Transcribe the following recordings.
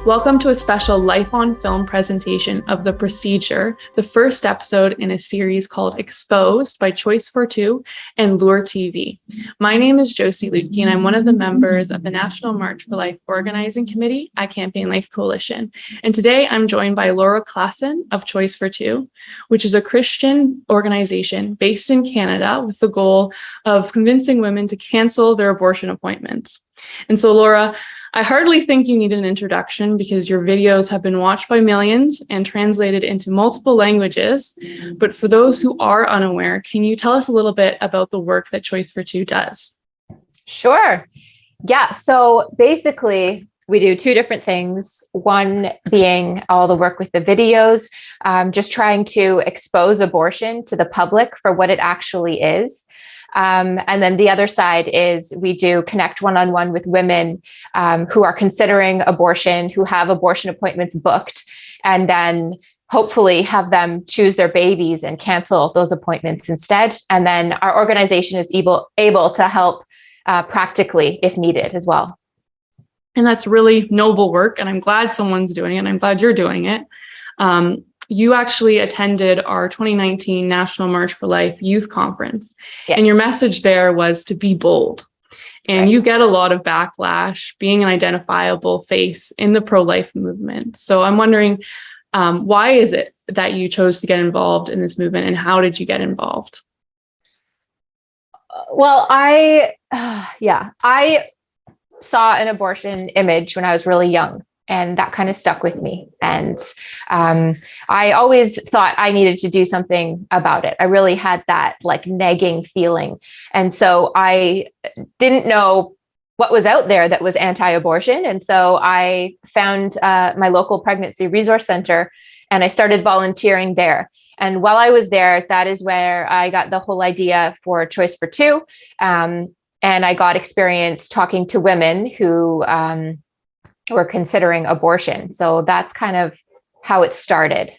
Welcome to a special Life on Film presentation of The Procedure, the first episode in a series called Exposed by Choice42 and Lure TV. My name is Josie Luetke, and I'm one of the members of the National March for Life Organizing Committee at Campaign Life Coalition. And today I'm joined by Laura Klassen of Choice42, which is a Christian organization based in Canada with the goal of convincing women to cancel their abortion appointments. And so, Laura, I hardly think you need an introduction because your videos have been watched by millions and translated into multiple languages. But for those who are unaware, can you tell us a little bit about the work that Choice42 does? Sure. Yeah. So basically, we do two different things. One being all the work with the videos, just trying to expose abortion to the public for what it actually is. And then the other side is we do connect one-on-one with women who are considering abortion, who have abortion appointments booked, and then hopefully have them choose their babies and cancel those appointments instead. And then our organization is able to help practically if needed as well. And that's really noble work. And I'm glad someone's doing it. And I'm glad you're doing it. You actually attended our 2019 National March for Life Youth Conference, and your message there was to be bold. And you get a lot of backlash being an identifiable face in the pro-life movement. So I'm wondering, why is it that you chose to get involved in this movement, and how did you get involved? Well, I saw an abortion image when I was really young. And that kind of stuck with me. And I always thought I needed to do something about it. I really had that like nagging feeling. And so I didn't know what was out there that was anti-abortion. And so I found my local pregnancy resource center and I started volunteering there. And while I was there, that is where I got the whole idea for Choice42. And I got experience talking to women who were considering abortion. So that's kind of how it started.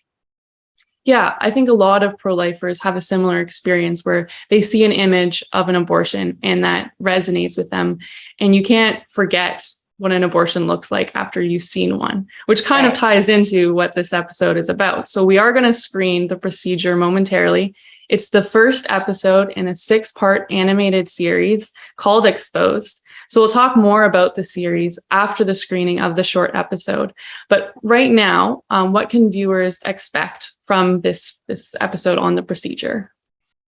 Yeah, I think a lot of pro-lifers have a similar experience where they see an image of an abortion and that resonates with them. And you can't forget what an abortion looks like after you've seen one, which kind of ties into what this episode is about. So we are going to screen The Procedure momentarily. It's the first episode in a 6-part animated series called Exposed. So we'll talk more about the series after the screening of the short episode. But right now, what can viewers expect from this episode on The Procedure?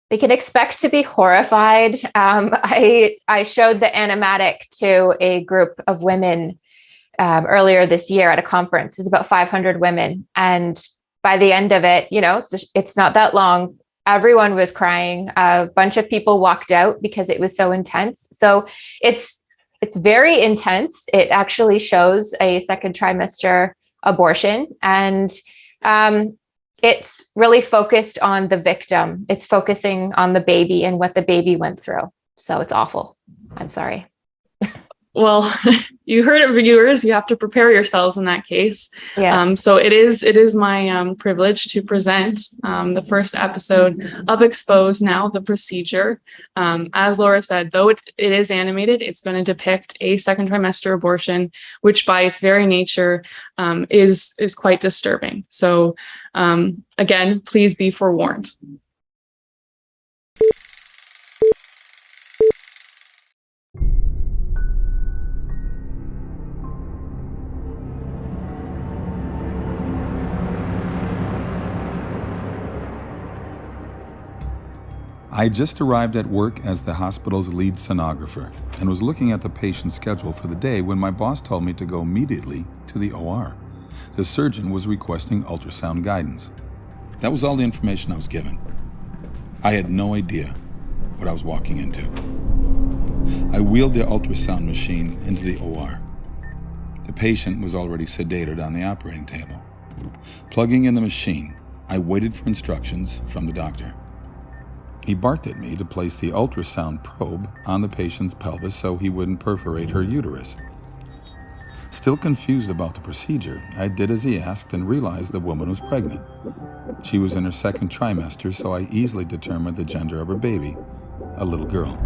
They can expect to be horrified. I showed the animatic to a group of women earlier this year at a conference. It was about 500 women. And by the end of it, it's not that long. Everyone was crying. A bunch of people walked out because it was so intense. So it's very intense. It actually shows a second trimester abortion, and it's really focused on the victim. It's focusing on the baby and what the baby went through. So it's awful. I'm sorry. Well, you heard it, viewers. You have to prepare yourselves in that case. Yeah. So it is my privilege to present the first episode of Exposed now, The Procedure. As Laura said, though it is animated, it's going to depict a second trimester abortion, which by its very nature is quite disturbing. So again, please be forewarned. I just arrived at work as the hospital's lead sonographer and was looking at the patient's schedule for the day when my boss told me to go immediately to the OR. The surgeon was requesting ultrasound guidance. That was all the information I was given. I had no idea what I was walking into. I wheeled the ultrasound machine into the OR. The patient was already sedated on the operating table. Plugging in the machine, I waited for instructions from the doctor. He barked at me to place the ultrasound probe on the patient's pelvis so he wouldn't perforate her uterus. Still confused about the procedure, I did as he asked and realized the woman was pregnant. She was in her second trimester, so I easily determined the gender of her baby, a little girl.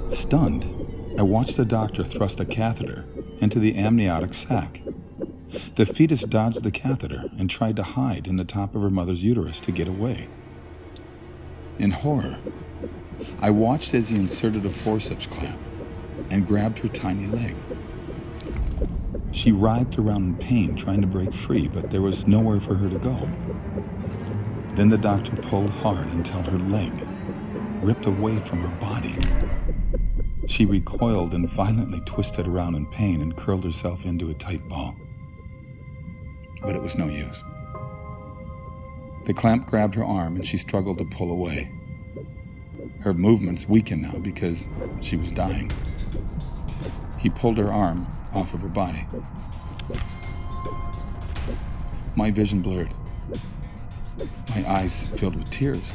Stunned, I watched the doctor thrust a catheter into the amniotic sac. The fetus dodged the catheter and tried to hide in the top of her mother's uterus to get away. In horror, I watched as he inserted a forceps clamp and grabbed her tiny leg. She writhed around in pain, trying to break free, but there was nowhere for her to go. Then the doctor pulled hard until her leg ripped away from her body. She recoiled and violently twisted around in pain and curled herself into a tight ball. But it was no use. The clamp grabbed her arm and she struggled to pull away. Her movements weakened now because she was dying. He pulled her arm off of her body. My vision blurred. My eyes filled with tears.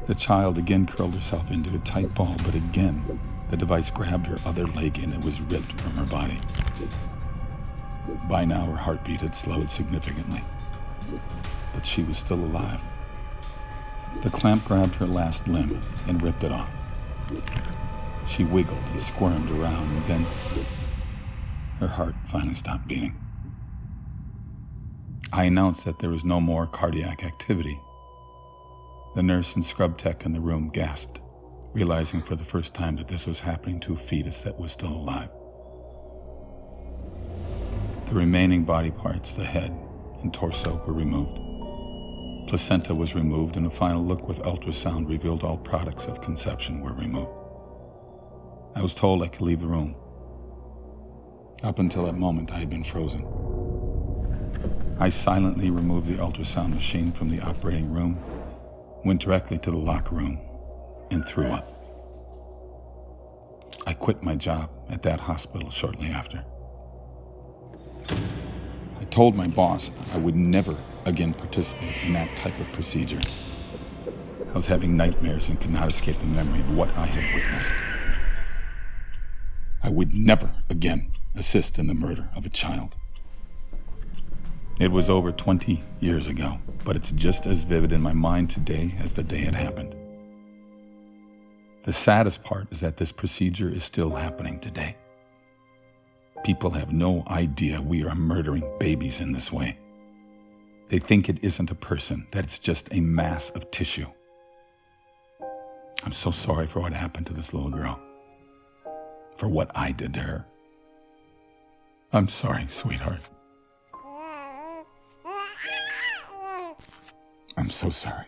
The child again curled herself into a tight ball, but again, the device grabbed her other leg and it was ripped from her body. By now, her heartbeat had slowed significantly, but she was still alive. The clamp grabbed her last limb and ripped it off. She wiggled and squirmed around, and then her heart finally stopped beating. I announced that there was no more cardiac activity. The nurse and scrub tech in the room gasped, realizing for the first time that this was happening to a fetus that was still alive. The remaining body parts, the head and torso, were removed. Placenta was removed, and a final look with ultrasound revealed all products of conception were removed. I was told I could leave the room. Up until that moment, I had been frozen. I silently removed the ultrasound machine from the operating room, went directly to the locker room, and threw up. I quit my job at that hospital shortly after. I told my boss I would never again participate in that type of procedure. I was having nightmares and could not escape the memory of what I had witnessed. I would never again assist in the murder of a child. It was over 20 years ago, but it's just as vivid in my mind today as the day it happened. The saddest part is that this procedure is still happening today. People have no idea we are murdering babies in this way. They think it isn't a person, that it's just a mass of tissue. I'm so sorry for what happened to this little girl, for what I did to her. I'm sorry, sweetheart. I'm so sorry.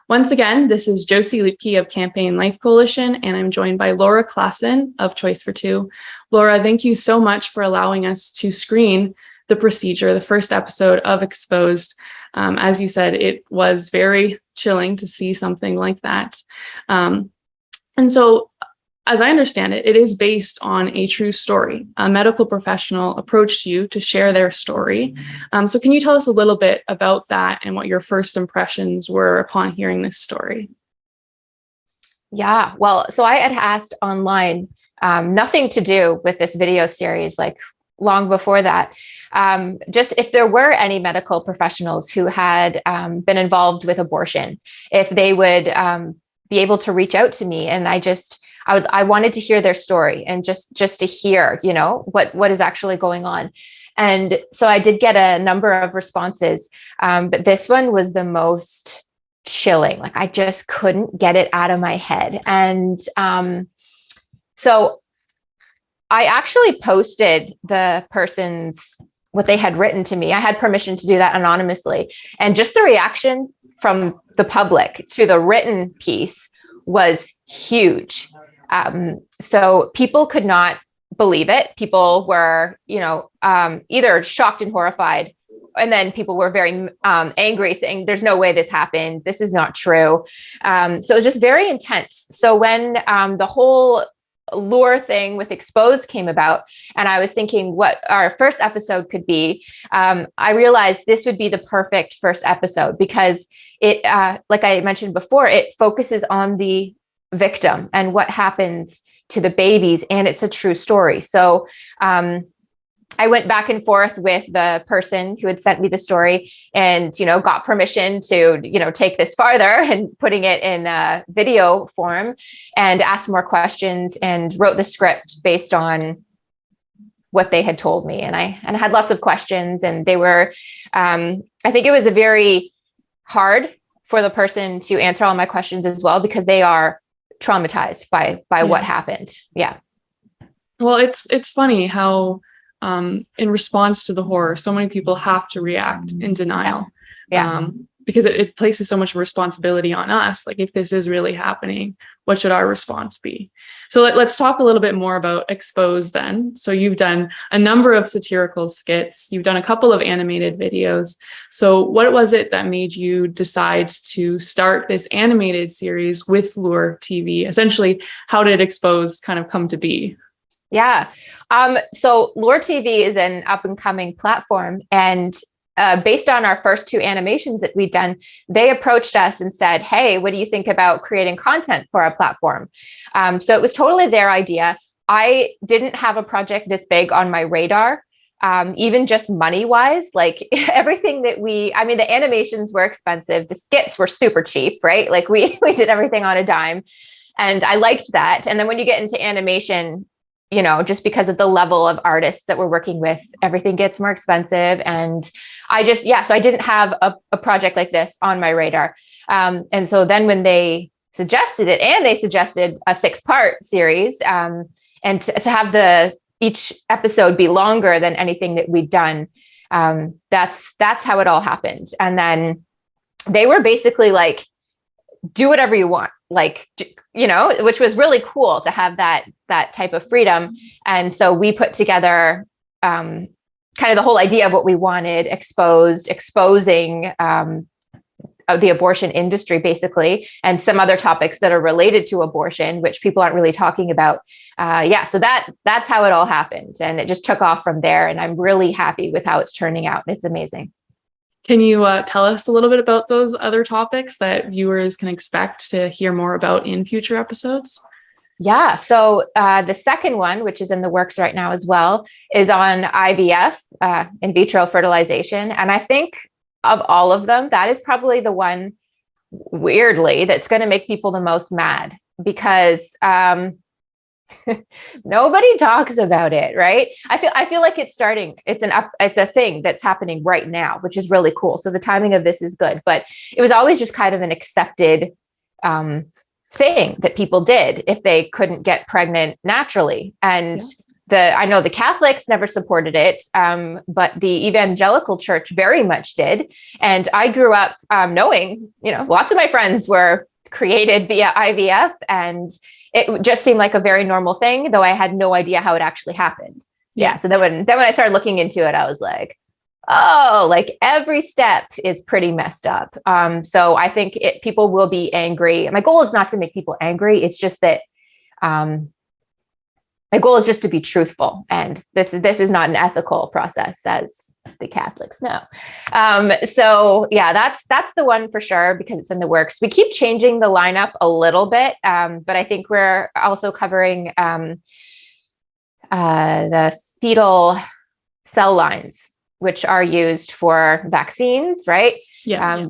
Once again, this is Josie Luetke of Campaign Life Coalition, and I'm joined by Laura Klassen of Choice42. Laura, thank you so much for allowing us to screen the procedure, the first episode of Exposed. As you said, it was very chilling to see something like that. And so, as I understand it, it is based on a true story. A medical professional approached you to share their story. So can you tell us a little bit about that and what your first impressions were upon hearing this story? Yeah, well, so I had asked online, nothing to do with this video series, like long before that, just if there were any medical professionals who had been involved with abortion, if they would be able to reach out to me. And I wanted to hear their story and just to hear, what is actually going on. And so I did get a number of responses, but this one was the most chilling. Like I just couldn't get it out of my head. And so I actually posted the person's, what they had written to me. I had permission to do that anonymously. And just the reaction from the public to the written piece was huge. So people could not believe it. People were, either shocked and horrified. And then people were very angry, saying, there's no way this happened. This is not true. So it was just very intense. So when the whole lure thing with Exposed came about, and I was thinking what our first episode could be, I realized this would be the perfect first episode because it, like I mentioned before, it focuses on the victim and what happens to the babies, and it's a true story. So I went back and forth with the person who had sent me the story and, got permission to, take this farther and putting it in a video form and asked more questions and wrote the script based on what they had told me. And I had lots of questions, and they were, I think it was a very hard for the person to answer all my questions as well, because they are traumatized by what happened. Yeah. Well, it's funny how, in response to the horror, so many people have to react in denial. Yeah. Because it places so much responsibility on us. Like, if this is really happening, what should our response be? So let's talk a little bit more about Exposed then. So you've done a number of satirical skits. You've done a couple of animated videos. So what was it that made you decide to start this animated series with Lure TV? Essentially, how did Exposed kind of come to be? Yeah. So Lure TV is an up and coming platform, and based on our first two animations that we'd done, they approached us and said, "Hey, what do you think about creating content for our platform?" So it was totally their idea. I didn't have a project this big on my radar, even just money wise. Like everything that the animations were expensive. The skits were super cheap, right? Like we did everything on a dime, and I liked that. And then when you get into animation, just because of the level of artists that we're working with, everything gets more expensive. And so I didn't have a project like this on my radar. And so then when they suggested it, and they suggested a 6-part series, and to have each episode be longer than anything that we'd done, that's how it all happened. And then they were basically like, do whatever you want, like, which was really cool to have that type of freedom. And so we put together kind of the whole idea of what we wanted: exposing the abortion industry, basically, and some other topics that are related to abortion, which people aren't really talking about. So that's how it all happened. And it just took off from there. And I'm really happy with how it's turning out. It's amazing. Can you tell us a little bit about those other topics that viewers can expect to hear more about in future episodes? Yeah. So the second one, which is in the works right now as well, is on IVF, in vitro fertilization. And I think of all of them, that is probably the one, weirdly, that's going to make people the most mad, because nobody talks about it, right? I feel like it's starting. It's a thing that's happening right now, which is really cool. So the timing of this is good, but it was always just kind of an accepted thing that people did if they couldn't get pregnant naturally. And I know the Catholics never supported it, but the evangelical church very much did. And I grew up knowing, lots of my friends were created via IVF, and it just seemed like a very normal thing, though I had no idea how it actually happened. Yeah. So then when I started looking into it, I was like, oh, like every step is pretty messed up. So I think people will be angry. My goal is not to make people angry. It's just that my goal is just to be truthful. And this is not an ethical process, as the Catholics know. So yeah, that's the one for sure, because it's in the works. We keep changing the lineup a little bit, but I think we're also covering the fetal cell lines, which are used for vaccines, right?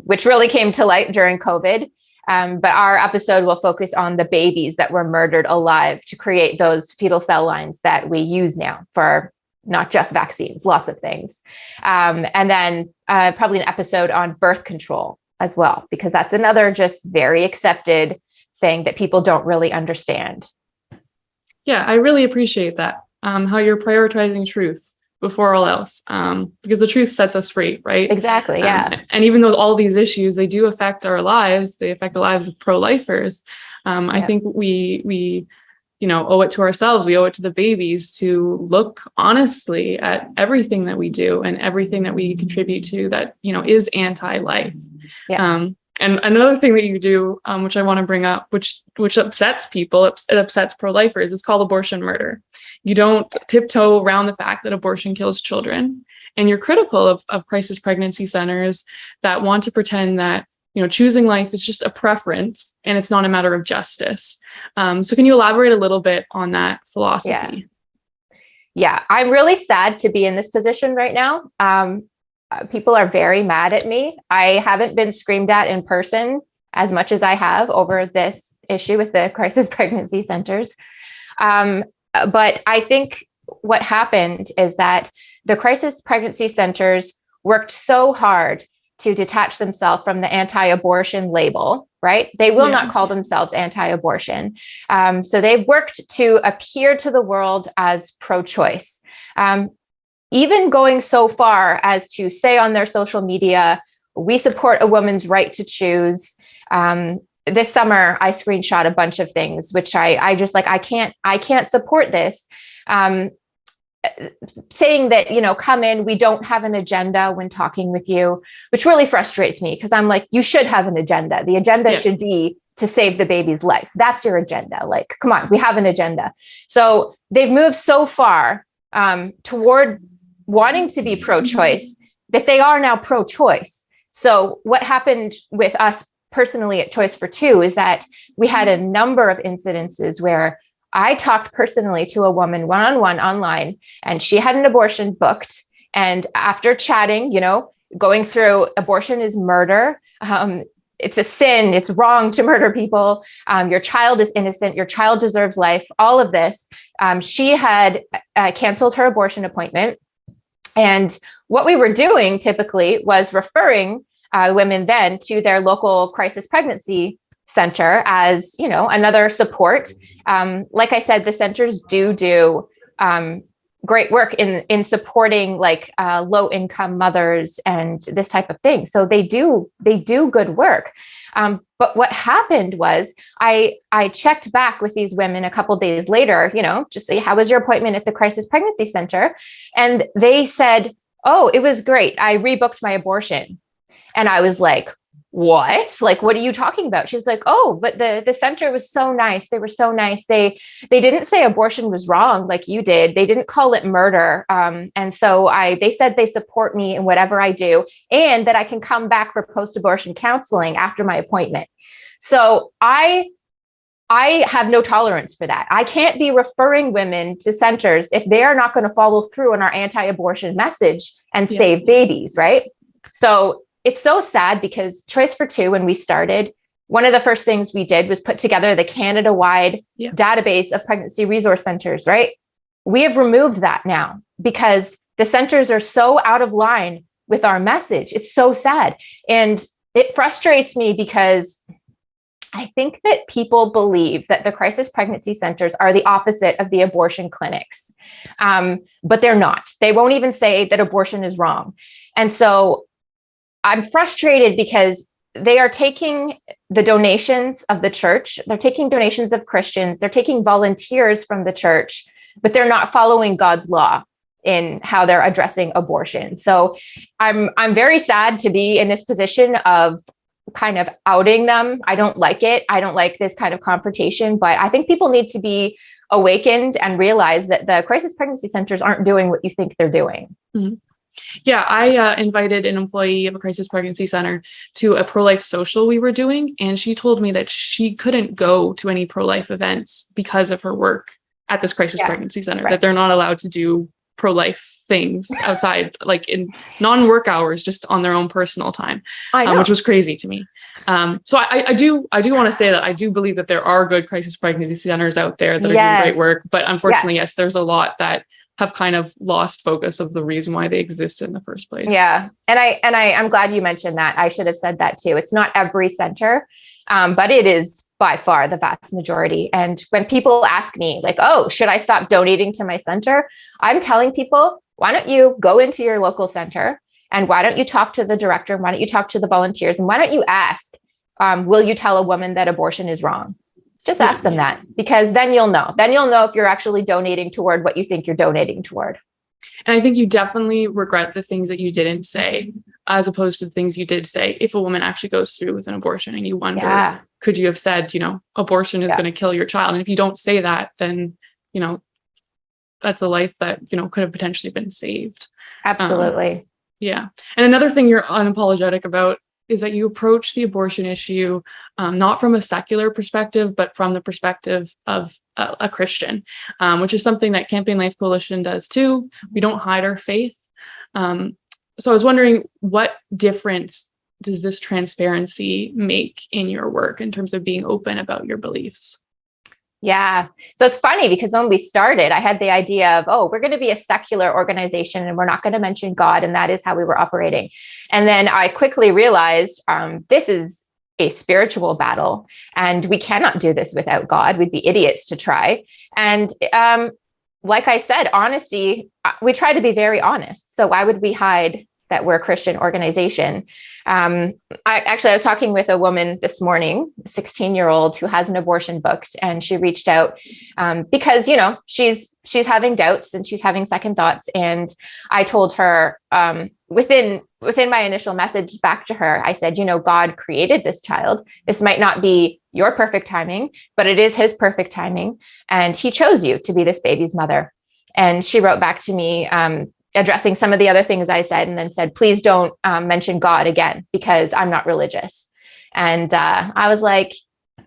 Which really came to light during COVID. But our episode will focus on the babies that were murdered alive to create those fetal cell lines that we use now for not just vaccines, lots of things. And then probably an episode on birth control as well, because that's another just very accepted thing that people don't really understand. Yeah, I really appreciate that. How you're prioritizing truth before all else, because the truth sets us free, right? Exactly. Yeah. And even though all these issues, they do affect our lives, they affect the lives of pro-lifers. I think we owe it to ourselves. We owe it to the babies to look honestly at everything that we do and everything that we contribute to that, is anti-life. Yeah. And another thing that you do, which I want to bring up, which upsets people, it upsets pro-lifers, is called abortion murder. You don't tiptoe around the fact that abortion kills children. And you're critical of crisis pregnancy centers that want to pretend that, choosing life is just a preference and it's not a matter of justice. So can you elaborate a little bit on that philosophy? Yeah, I'm really sad to be in this position right now. People are very mad at me. I haven't been screamed at in person as much as I have over this issue with the crisis pregnancy centers. But I think what happened is that the crisis pregnancy centers worked so hard to detach themselves from the anti-abortion label, right? They will not call themselves anti-abortion. So they've worked to appear to the world as pro-choice, even going so far as to say on their social media, we support a woman's right to choose. This summer, I screenshot a bunch of things, which I just like, I can't support this. Saying that, come in, we don't have an agenda when talking with you, which really frustrates me because I'm like, you should have an agenda. The agenda should be to save the baby's life. That's your agenda. Like, come on, we have an agenda. So they've moved so far toward wanting to be pro-choice that they are now pro-choice. So what happened with us personally at Choice42 is that we had a number of incidences where I talked personally to a woman one-on-one online, and she had an abortion booked. And after chatting, going through abortion is murder. It's a sin. It's wrong to murder people. Your child is innocent. Your child deserves life. All of this. She had canceled her abortion appointment. And what we were doing typically was referring women then to their local crisis pregnancy center as, another support. Like I said, the centers do great work in supporting like low income mothers and this type of thing. So they do good work. But what happened was I checked back with these women a couple of days later, just say, how was your appointment at the crisis pregnancy center? And they said, oh, it was great. I rebooked my abortion. And I was like, what? Like, what are you talking about? She's like, oh, but the center was so nice. They were so nice. They didn't say abortion was wrong like you did. They didn't call it murder. And so they said they support me in whatever I do, and that I can come back for post-abortion counseling after my appointment. So I have no tolerance for that. I can't be referring women to centers if they are not going to follow through on our anti-abortion message and save babies, right? So it's so sad because Choice42, when we started, one of the first things we did was put together the Canada-wide database of pregnancy resource centers, right? We have removed that now because the centers are so out of line with our message. It's so sad. And it frustrates me because I think that people believe that the crisis pregnancy centers are the opposite of the abortion clinics, but they're not. They won't even say that abortion is wrong. And so I'm frustrated because they are taking the donations of the church. They're taking donations of Christians. They're taking volunteers from the church, but they're not following God's law in how they're addressing abortion. So I'm very sad to be in this position of kind of outing them. I don't like it. I don't like this kind of confrontation, but I think people need to be awakened and realize that the crisis pregnancy centers aren't doing what you think they're doing. Mm-hmm. Yeah, I invited an employee of a crisis pregnancy center to a pro-life social we were doing, and she told me that she couldn't go to any pro-life events because of her work at this crisis pregnancy center, that they're not allowed to do pro-life things outside, like in non-work hours, just on their own personal time, which was crazy to me. So I do want to say that I do believe that there are good crisis pregnancy centers out there that are doing great work, but unfortunately, yes, there's a lot that have kind of lost focus of the reason why they exist in the first place. Yeah. And I'm glad you mentioned that. I should have said that too. It's not every center, but it is by far the vast majority. And when people ask me like, oh, should I stop donating to my center? I'm telling people, why don't you go into your local center, and why don't you talk to the director? Why don't you talk to the volunteers? And why don't you ask, will you tell a woman that abortion is wrong? Just ask them that, because then you'll know. Then you'll know if you're actually donating toward what you think you're donating toward. And I think you definitely regret the things that you didn't say, as opposed to the things you did say. If a woman actually goes through with an abortion and you wonder, could you have said, abortion is going to kill your child? And if you don't say that, then, that's a life that, could have potentially been saved. Absolutely. Yeah. And another thing you're unapologetic about is that you approach the abortion issue not from a secular perspective, but from the perspective of a Christian, which is something that Campaign Life Coalition does too. We don't hide our faith. So I was wondering, what difference does this transparency make in your work in terms of being open about your beliefs? Yeah. So it's funny because when we started, I had the idea of, oh, we're going to be a secular organization and we're not going to mention God. And that is how we were operating. And then I quickly realized this is a spiritual battle and we cannot do this without God. We'd be idiots to try. And like I said, honesty, we try to be very honest. So why would we hide that we're a Christian organization? I was talking with a woman this morning, a 16-year-old who has an abortion booked, and she reached out because, she's having doubts and she's having second thoughts. And I told her within my initial message back to her, I said, God created this child. This might not be your perfect timing, but it is his perfect timing. And he chose you to be this baby's mother. And she wrote back to me, addressing some of the other things I said, and then said, please don't mention God again, because I'm not religious. And I was like,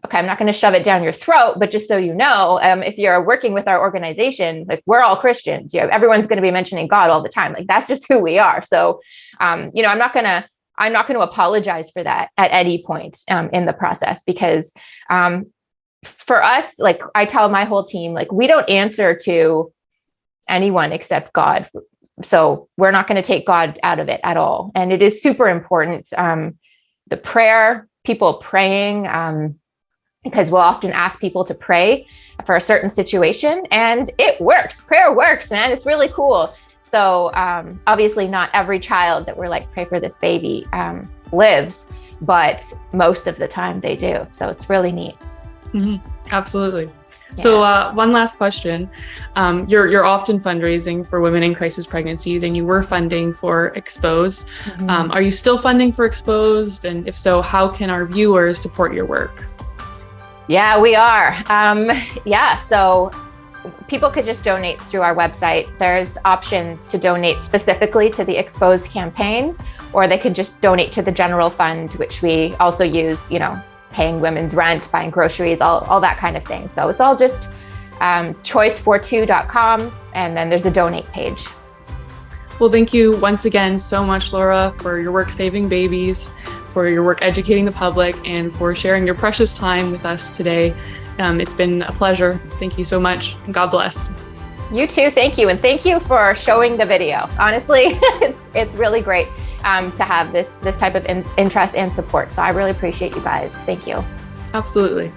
okay, I'm not going to shove it down your throat, but just so you know, if you're working with our organization, like, we're all Christians, everyone's going to be mentioning God all the time. Like, that's just who we are. So, I'm not going to apologize for that at any point in the process, because for us, like, I tell my whole team, like, we don't answer to anyone except God. So we're not going to take God out of it at all. And it is super important. The prayer, people praying, because we'll often ask people to pray for a certain situation, and it works. Prayer works, man. It's really cool. So obviously not every child that we're like, pray for this baby, lives, but most of the time they do. So it's really neat. Mm-hmm. Absolutely. So one last question. You're often fundraising for women in crisis pregnancies, and you were funding for Exposed. Mm-hmm. Are you still funding for Exposed? And if so, how can our viewers support your work? Yeah, we are. So people could just donate through our website. There's options to donate specifically to the Exposed campaign, or they could just donate to the general fund, which we also use, paying women's rent, buying groceries, all that kind of thing. So it's all just choice42.com, and then there's a donate page. Well, thank you once again so much, Laura, for your work saving babies, for your work educating the public, and for sharing your precious time with us today. It's been a pleasure. Thank you so much, and God bless. You too. Thank you. And thank you for showing the video. Honestly, it's really great to have this type of interest and support. So I really appreciate you guys. Thank you. Absolutely.